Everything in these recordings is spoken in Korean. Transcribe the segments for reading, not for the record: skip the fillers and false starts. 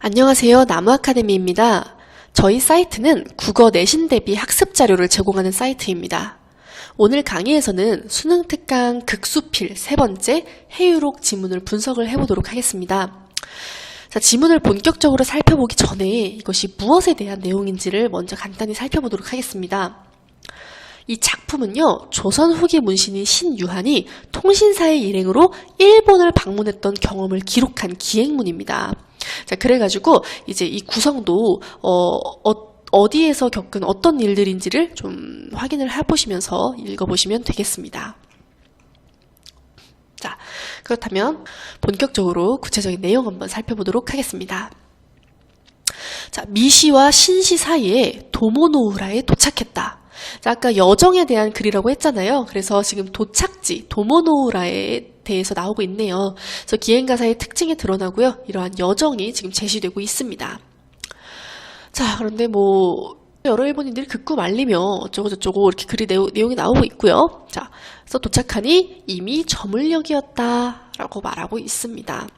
안녕하세요. 나무아카데미입니다. 저희 사이트는 국어 내신 대비 학습 자료를 제공하는 사이트입니다. 오늘 강의에서는 수능 특강 극수필 세 번째 해유록 지문을 분석을 해보도록 하겠습니다. 자, 지문을 본격적으로 살펴보기 전에 이것이 무엇에 대한 내용인지를 먼저 간단히 살펴보도록 하겠습니다. 이 작품은요, 조선 후기 문신인 신유한이 통신사의 일행으로 일본을 방문했던 경험을 기록한 기행문입니다. 자, 그래가지고 이제 이 구성도 어디에서 겪은 어떤 일들인지를 좀 확인을 해보시면서 읽어보시면 되겠습니다. 자, 그렇다면 본격적으로 구체적인 내용 한번 살펴보도록 하겠습니다. 자, 미시와 신시 사이에 도모노우라에 도착했다. 자, 아까 여정에 대한 글이라고 했잖아요. 그래서 지금 도착지 도모노우라에 대해서 나오고 있네요. 그래서 기행가사의 특징이 드러나고요. 이러한 여정이 지금 제시되고 있습니다. 자, 그런데 여러 일본인들이 극구 말리며 어쩌고저쩌고 이렇게 글이 내용이 나오고 있고요. 자, 그래서 도착하니 이미 저물녘이었다라고 말하고 있습니다.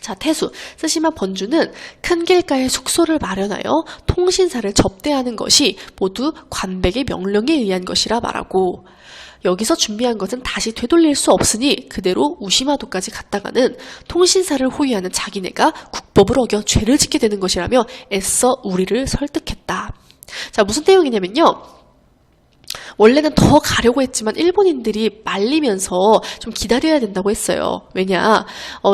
자, 태수, 스시마 번주는 큰 길가에 숙소를 마련하여 통신사를 접대하는 것이 모두 관백의 명령에 의한 것이라 말하고, 여기서 준비한 것은 다시 되돌릴 수 없으니 그대로 우시마도까지 갔다가는 통신사를 호위하는 자기네가 국법을 어겨 죄를 짓게 되는 것이라며 애써 우리를 설득했다. 자, 무슨 내용이냐면요, 원래는 더 가려고 했지만 일본인들이 말리면서 좀 기다려야 된다고 했어요. 왜냐,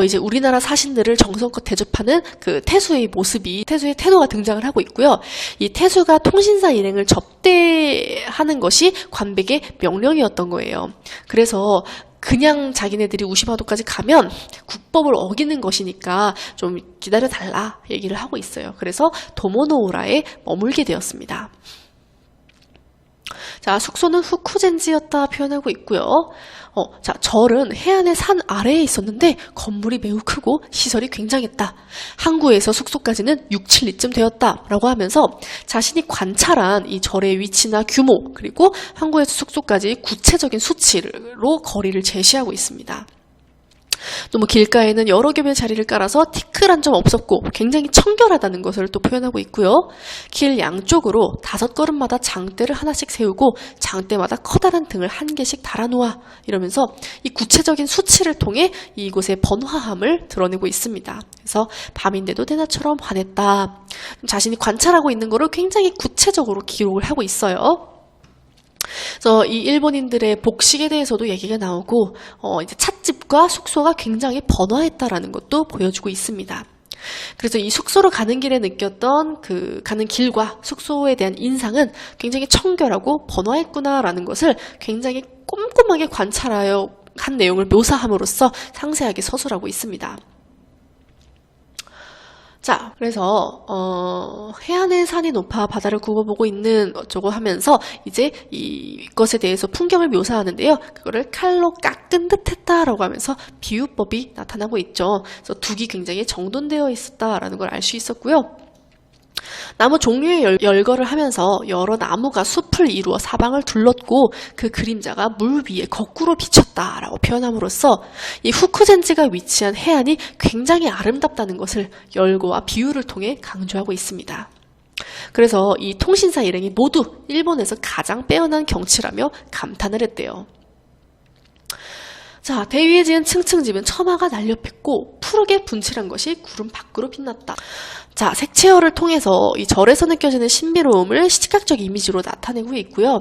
이제 우리나라 사신들을 정성껏 대접하는 그 태수의 모습이, 태수의 태도가 등장을 하고 있고요. 이 태수가 통신사 일행을 접대하는 것이 관백의 명령이었던 거예요. 그래서 그냥 자기네들이 우시마도까지 가면 국법을 어기는 것이니까 좀 기다려달라 얘기를 하고 있어요. 그래서 도모노우라에 머물게 되었습니다. 자, 숙소는 후쿠젠지였다 표현하고 있고요. 자, 절은 해안의 산 아래에 있었는데 건물이 매우 크고 시설이 굉장했다. 항구에서 숙소까지는 6, 7리쯤 되었다 라고 하면서 자신이 관찰한 이 절의 위치나 규모, 그리고 항구에서 숙소까지 구체적인 수치로 거리를 제시하고 있습니다. 또 길가에는 여러 겹의 자리를 깔아서 티끌 한 점 없었고 굉장히 청결하다는 것을 또 표현하고 있고요. 길 양쪽으로 5걸음마다 장대를 하나씩 세우고 장대마다 커다란 등을 한 개씩 달아놓아, 이러면서 이 구체적인 수치를 통해 이곳의 번화함을 드러내고 있습니다. 그래서 밤인데도 대낮처럼 환했다. 자신이 관찰하고 있는 거를 굉장히 구체적으로 기록을 하고 있어요. 그래서 이 일본인들의 복식에 대해서도 얘기가 나오고, 이제 찻집과 숙소가 굉장히 번화했다라는 것도 보여주고 있습니다. 그래서 이 숙소로 가는 길에 느꼈던 가는 길과 숙소에 대한 인상은 굉장히 청결하고 번화했구나라는 것을 굉장히 꼼꼼하게 관찰하여 한 내용을 묘사함으로써 상세하게 서술하고 있습니다. 자, 그래서 해안의 산이 높아 바다를 굽어보고 있는 어쩌고 하면서 이제 이것에 대해서 풍경을 묘사하는데요. 그거를 칼로 깎은 듯 했다라고 하면서 비유법이 나타나고 있죠. 그래서 둑이 굉장히 정돈되어 있었다라는 걸 알 수 있었고요. 나무 종류의 열거를 하면서 여러 나무가 숲을 이루어 사방을 둘렀고 그 그림자가 물 위에 거꾸로 비쳤다라고 표현함으로써 이 후쿠젠지가 위치한 해안이 굉장히 아름답다는 것을 열거와 비유를 통해 강조하고 있습니다. 그래서 이 통신사 일행이 모두 일본에서 가장 빼어난 경치라며 감탄을 했대요. 자, 대위에 지은 층층집은 처마가 날렵했고 푸르게 분칠한 것이 구름 밖으로 빛났다. 자, 색채어를 통해서 이 절에서 느껴지는 신비로움을 시각적 이미지로 나타내고 있고요.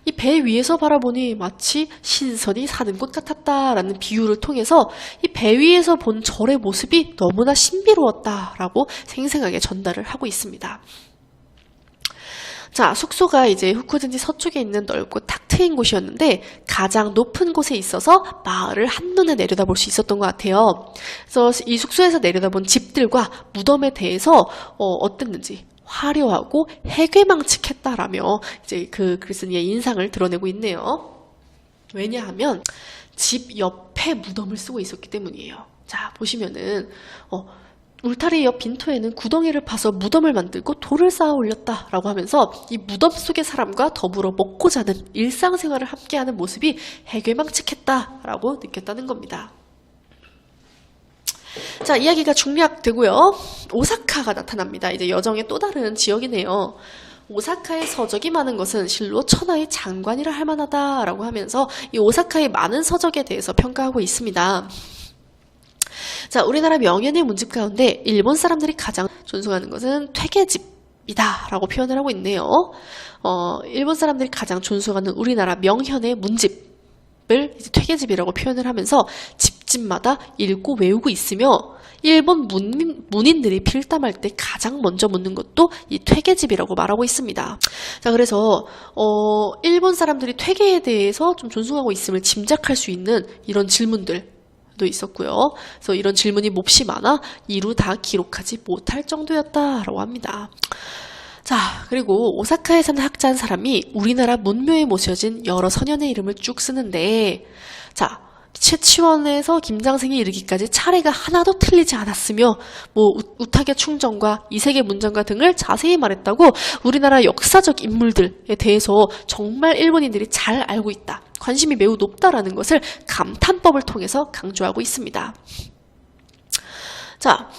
이 배 위에서 바라보니 마치 신선이 사는 곳 같았다라는 비유를 통해서 이 배 위에서 본 절의 모습이 너무나 신비로웠다라고 생생하게 전달을 하고 있습니다. 자, 숙소가 이제 후쿠젠지 서쪽에 있는 넓고 탁 트인 곳이었는데 가장 높은 곳에 있어서 마을을 한눈에 내려다볼 수 있었던 것 같아요. 그래서 이 숙소에서 내려다본 집들과 무덤에 대해서 어땠는지 화려하고 해괴망측했다라며 이제 그 글쓴이의 인상을 드러내고 있네요. 왜냐하면 집 옆에 무덤을 쓰고 있었기 때문이에요. 자, 보시면은 울타리 옆 빈토에는 구덩이를 파서 무덤을 만들고 돌을 쌓아 올렸다라고 하면서 이 무덤 속의 사람과 더불어 먹고 자는 일상생활을 함께하는 모습이 해괴망측했다라고 느꼈다는 겁니다. 자, 이야기가 중략되고요. 오사카가 나타납니다. 이제 여정의 또 다른 지역이네요. 오사카의 서적이 많은 것은 실로 천하의 장관이라 할 만하다라고 하면서 이 오사카의 많은 서적에 대해서 평가하고 있습니다. 자, 우리나라 명연의 문집 가운데 일본 사람들이 가장 존중하는 것은 퇴계집이다 라고 표현을 하고 있네요. 일본 사람들이 가장 존중하는 우리나라 명현의 문집을 이제 퇴계집이라고 표현을 하면서 집집마다 읽고 외우고 있으며 일본 문인들이 필담할 때 가장 먼저 묻는 것도 이 퇴계집이라고 말하고 있습니다. 자, 그래서 일본 사람들이 퇴계에 대해서 좀 존중하고 있음을 짐작할 수 있는 이런 질문들도 있었고요. 그래서 이런 질문이 몹시 많아 이루 다 기록하지 못할 정도였다라고 합니다. 자, 그리고 오사카에 사는 학자 한 사람이 우리나라 문묘에 모셔진 여러 선현의 이름을 쭉 쓰는데, 자, 최치원에서 김장생에 이르기까지 차례가 하나도 틀리지 않았으며 우탁의 충정과 이색의 문장과 등을 자세히 말했다고 우리나라 역사적 인물들에 대해서 정말 일본인들이 잘 알고 있다, 관심이 매우 높다라는 것을 감탄법을 통해서 강조하고 있습니다. 자,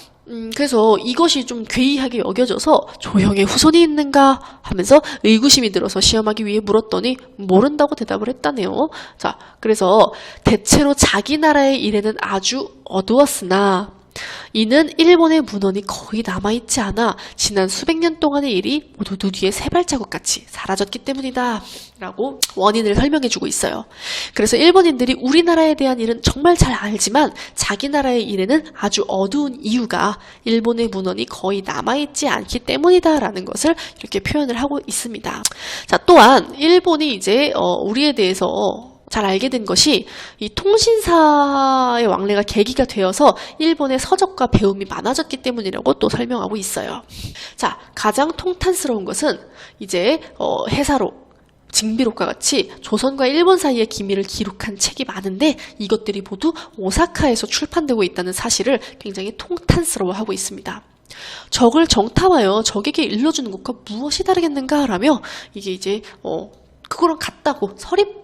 그래서 이것이 좀 괴이하게 여겨져서 조형의 후손이 있는가 하면서 의구심이 들어서 시험하기 위해 물었더니 모른다고 대답을 했다네요. 자, 그래서 대체로 자기 나라의 일에는 아주 어두웠으나 이는 일본의 문헌이 거의 남아있지 않아 지난 수백 년 동안의 일이 모두 눈 위에 세 발자국같이 사라졌기 때문이다 라고 원인을 설명해주고 있어요. 그래서 일본인들이 우리나라에 대한 일은 정말 잘 알지만 자기 나라의 일에는 아주 어두운 이유가 일본의 문헌이 거의 남아있지 않기 때문이다 라는 것을 이렇게 표현을 하고 있습니다. 자, 또한 일본이 이제 우리에 대해서 잘 알게 된 것이 이 통신사의 왕래가 계기가 되어서 일본의 서적과 배움이 많아졌기 때문이라고 또 설명하고 있어요. 자, 가장 통탄스러운 것은 이제 해사록, 징비록과 같이 조선과 일본 사이의 기밀을 기록한 책이 많은데 이것들이 모두 오사카에서 출판되고 있다는 사실을 굉장히 통탄스러워하고 있습니다. 적을 정탐하여 적에게 일러주는 것과 무엇이 다르겠는가 라며 이게 이제 그거랑 같다고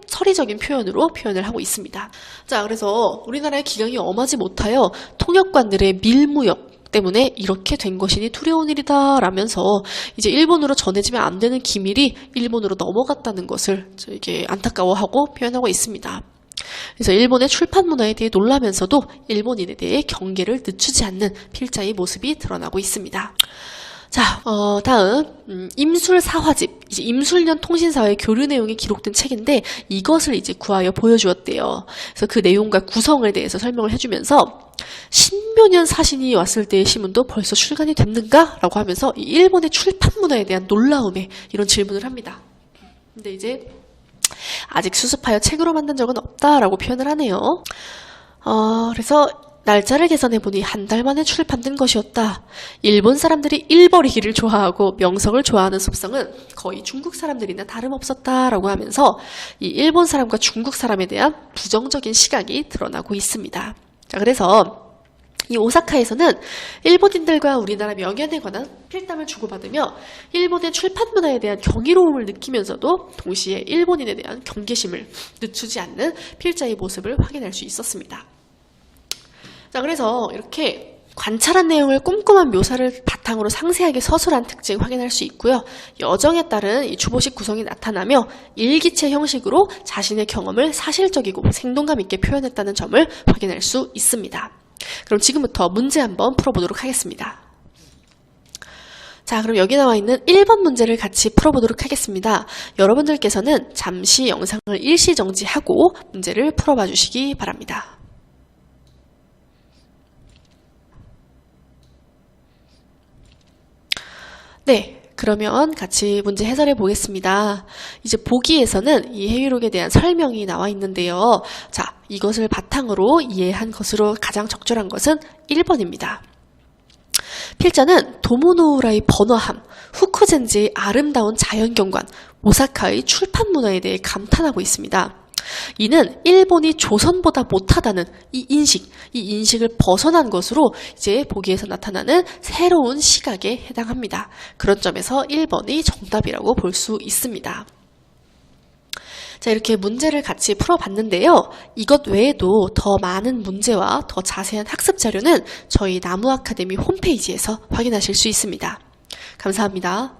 서리적인 표현으로 표현을 하고 있습니다. 자, 그래서 우리나라의 기강이 엄하지 못하여 통역관들의 밀무역 때문에 이렇게 된 것이니 두려운 일이다 라면서 이제 일본으로 전해지면 안 되는 기밀이 일본으로 넘어갔다는 것을 이게 안타까워하고 표현하고 있습니다. 그래서 일본의 출판 문화에 대해 놀라면서도 일본인에 대해 경계를 늦추지 않는 필자의 모습이 드러나고 있습니다. 자, 다음 임술사화집, 이제 임술년 통신사의 교류 내용이 기록된 책인데 이것을 이제 구하여 보여주었대요. 그래서 그 내용과 구성에 대해서 설명을 해주면서 신묘년 사신이 왔을 때의 신문도 벌써 출간이 됐는가? 라고 하면서 이 일본의 출판 문화에 대한 놀라움에 이런 질문을 합니다. 근데 이제 아직 수습하여 책으로 만든 적은 없다라고 표현을 하네요. 그래서 날짜를 계산해보니 한 달 만에 출판된 것이었다. 일본 사람들이 일버리기를 좋아하고 명성을 좋아하는 습성은 거의 중국 사람들이나 다름없었다라고 하면서 이 일본 사람과 중국 사람에 대한 부정적인 시각이 드러나고 있습니다. 자, 그래서 이 오사카에서는 일본인들과 우리나라 명연에 관한 필담을 주고받으며 일본의 출판 문화에 대한 경이로움을 느끼면서도 동시에 일본인에 대한 경계심을 늦추지 않는 필자의 모습을 확인할 수 있었습니다. 자, 그래서 이렇게 관찰한 내용을 꼼꼼한 묘사를 바탕으로 상세하게 서술한 특징 확인할 수 있고요. 여정에 따른 이 주보식 구성이 나타나며 일기체 형식으로 자신의 경험을 사실적이고 생동감 있게 표현했다는 점을 확인할 수 있습니다. 그럼 지금부터 문제 한번 풀어보도록 하겠습니다. 자, 그럼 여기 나와 있는 1번 문제를 같이 풀어보도록 하겠습니다. 여러분들께서는 잠시 영상을 일시 정지하고 문제를 풀어봐 주시기 바랍니다. 네, 그러면 같이 문제 해설해 보겠습니다. 이제 보기에서는 이 해유록에 대한 설명이 나와 있는데요. 자, 이것을 바탕으로 이해한 것으로 가장 적절한 것은 1번입니다. 필자는 도모노우라의 번화함, 후쿠젠지의 아름다운 자연경관, 오사카의 출판 문화에 대해 감탄하고 있습니다. 이는 일본이 조선보다 못하다는 이 인식을 벗어난 것으로 이제 보기에서 나타나는 새로운 시각에 해당합니다. 그런 점에서 1번이 정답이라고 볼 수 있습니다. 자, 이렇게 문제를 같이 풀어봤는데요. 이것 외에도 더 많은 문제와 더 자세한 학습 자료는 저희 나무 아카데미 홈페이지에서 확인하실 수 있습니다. 감사합니다.